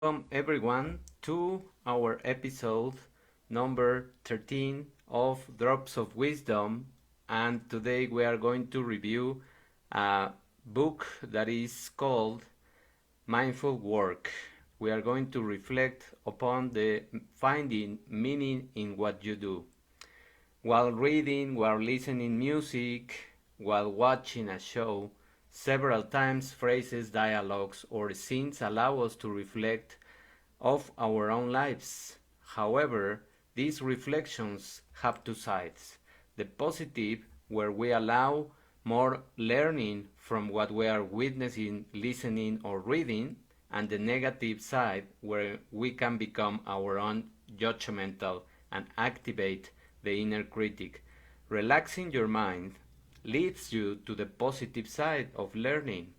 Welcome everyone to our episode number 13 of Drops of Wisdom. And today we are going to review a book that is called Mindful Work. We are going to reflect upon the finding meaning in what you do. While reading, while listening music, while watching a show, several times phrases, dialogues, or scenes allow us to reflect of our own lives. However, these reflections have two sides. The positive, where we allow more learning from what we are witnessing, listening, or reading, and the negative side, where we can become our own judgmental and activate the inner critic. Relaxing your mind leads you to the positive side of learning.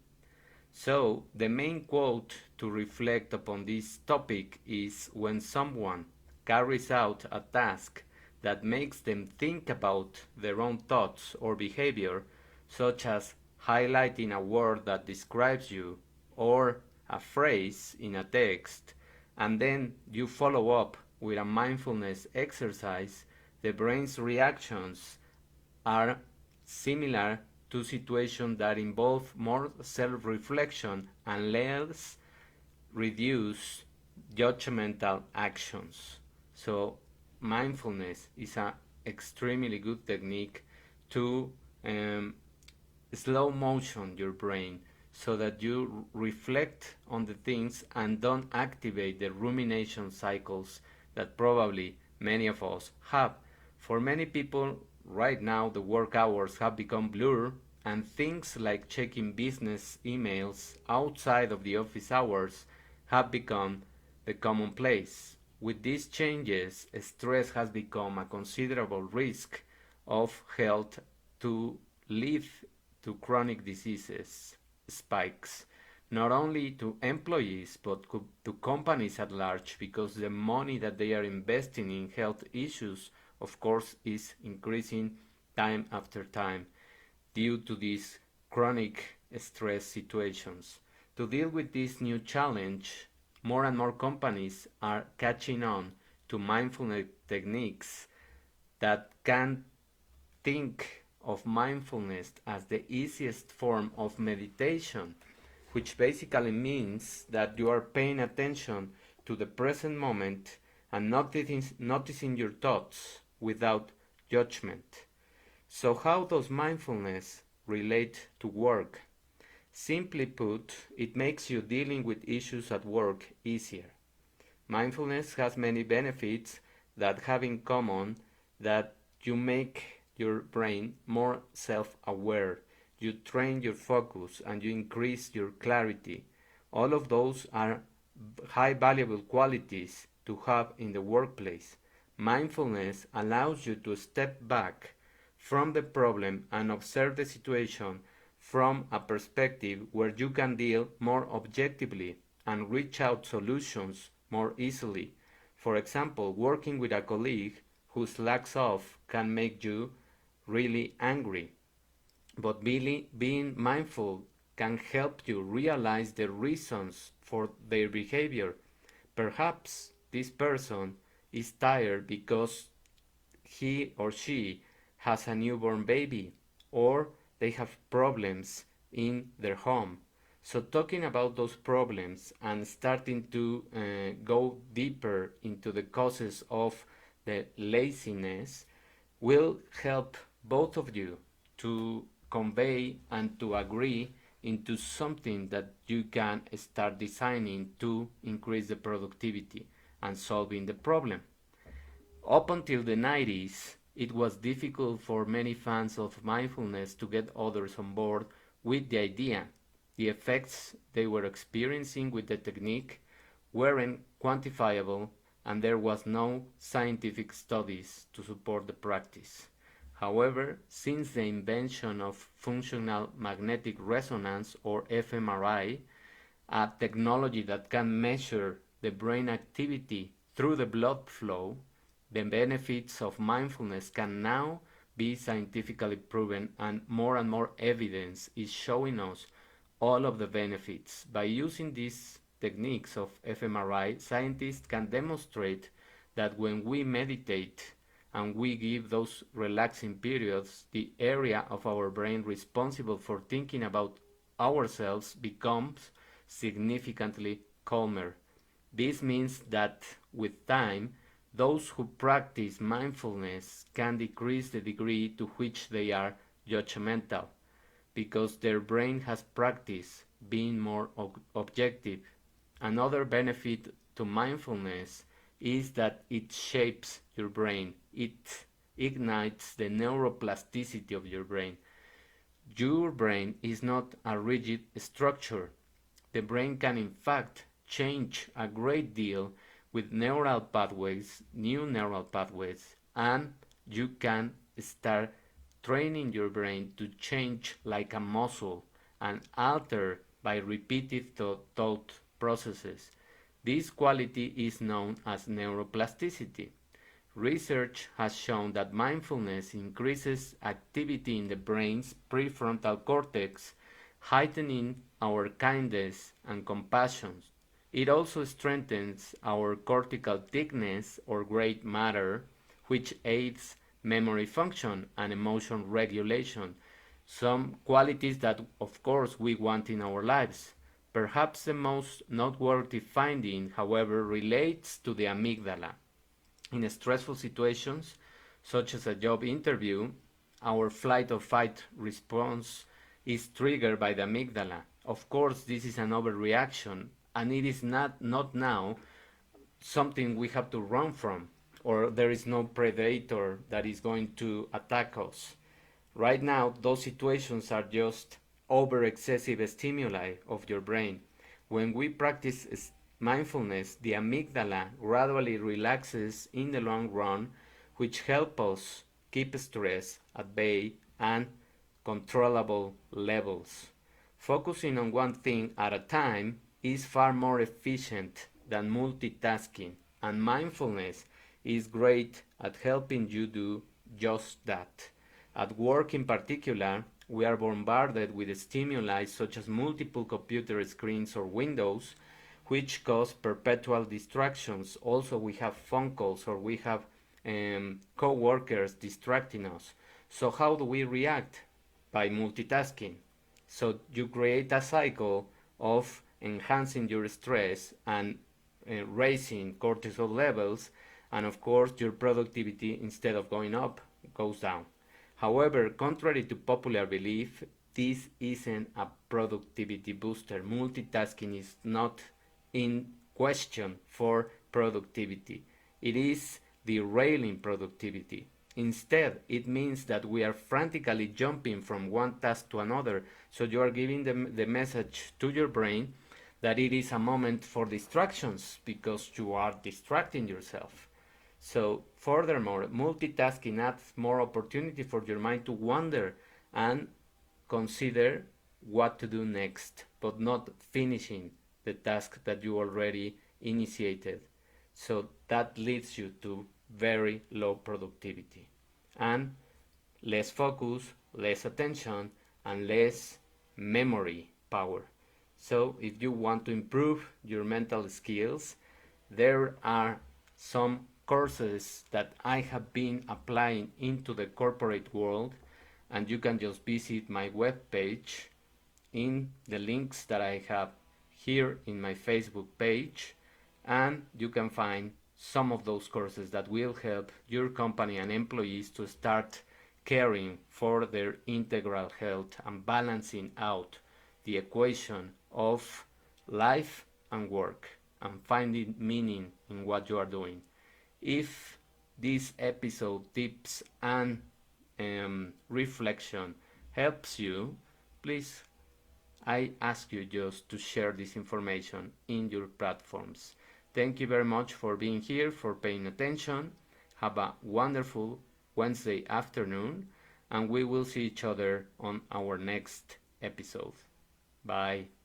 So, the main quote to reflect upon this topic is when someone carries out a task that makes them think about their own thoughts or behavior, such as highlighting a word that describes you or a phrase in a text, and then you follow up with a mindfulness exercise, the brain's reactions are similar to situations that involve more self-reflection and less reduce judgmental actions. So mindfulness is an extremely good technique to slow motion your brain so that you reflect on the things and don't activate the rumination cycles that probably many of us have. For many people, right now the work hours have become blur and things like checking business emails outside of the office hours have become the commonplace. With these changes, stress has become a considerable risk of health to lead to chronic diseases spikes, not only to employees but to companies at large, because the money that they are investing in health issues, of course, is increasing time after time due to these chronic stress situations. To deal with this new challenge, more and more companies are catching on to mindfulness techniques that can think of mindfulness as the easiest form of meditation, which basically means that you are paying attention to the present moment and noticing your thoughts without judgment. So, how does mindfulness relate to work? Simply put, it makes you dealing with issues at work easier. Mindfulness has many benefits that have in common that you make your brain more self-aware, you train your focus, and you increase your clarity. All of those are high valuable qualities to have in the workplace. Mindfulness allows you to step back from the problem and observe the situation from a perspective where you can deal more objectively and reach out solutions more easily. For example, working with a colleague who slacks off can make you really angry, but being mindful can help you realize the reasons for their behavior. Perhaps this person is tired because he or she has a newborn baby, or they have problems in their home. So, talking about those problems and starting to go deeper into the causes of the laziness will help both of you to convey and to agree into something that you can start designing to increase the productivity and solving the problem. Up until the 90s, it was difficult for many fans of mindfulness to get others on board with the idea. The effects they were experiencing with the technique weren't quantifiable, and there was no scientific studies to support the practice. However, since the invention of functional magnetic resonance, or fMRI, a technology that can measure the brain activity through the blood flow, the benefits of mindfulness can now be scientifically proven, and more evidence is showing us all of the benefits. By using this techniques of fMRI, scientists can demonstrate that when we meditate and we give those relaxing periods, the area of our brain responsible for thinking about ourselves becomes significantly calmer. This means that with time, those who practice mindfulness can decrease the degree to which they are judgmental because their brain has practiced being more objective. Another benefit to mindfulness is that it shapes your brain. It ignites the neuroplasticity of your brain. Your brain is not a rigid structure. The brain can in fact change a great deal with new neural pathways, and you can start training your brain to change like a muscle and alter by repeated thought processes. This quality is known as neuroplasticity. Research has shown that mindfulness increases activity in the brain's prefrontal cortex, heightening our kindness and compassion. It also strengthens our cortical thickness or gray matter, which aids memory function and emotion regulation, some qualities that, of course, we want in our lives. Perhaps the most noteworthy finding, however, relates to the amygdala. In stressful situations, such as a job interview, our flight or fight response is triggered by the amygdala. Of course, this is an overreaction, and it is not now something we have to run from, or there is no predator that is going to attack us. Right now, those situations are just over excessive stimuli of your brain. When we practice mindfulness, the amygdala gradually relaxes in the long run, which helps us keep stress at bay and controllable levels. Focusing on one thing at a time is far more efficient than multitasking, and mindfulness is great at helping you do just that. At work in particular, we are bombarded with stimuli such as multiple computer screens or windows, which cause perpetual distractions. Also, we have phone calls or we have co-workers distracting us. So how do we react? By multitasking. So you create a cycle of enhancing your stress and raising cortisol levels, and of course your productivity, instead of going up, goes down. However, contrary to popular belief, this isn't a productivity booster. Multitasking is not in question for productivity. It is derailing productivity. Instead, it means that we are frantically jumping from one task to another. So you are giving the message to your brain that it is a moment for distractions because you are distracting yourself. So furthermore, multitasking adds more opportunity for your mind to wander and consider what to do next, but not finishing the task that you already initiated. So that leads you to very low productivity and less focus, less attention, and less memory power. So if you want to improve your mental skills, there are some courses that I have been applying into the corporate world, and you can just visit my webpage in the links that I have here in my Facebook page, and you can find some of those courses that will help your company and employees to start caring for their integral health and balancing out the equation of life and work and finding meaning in what you are doing. If this episode tips and reflection helps you, please, I ask you just to share this information in your platforms. Thank you very much for being here, for paying attention. Have a wonderful Wednesday afternoon, and we will see each other on our next episode. Bye.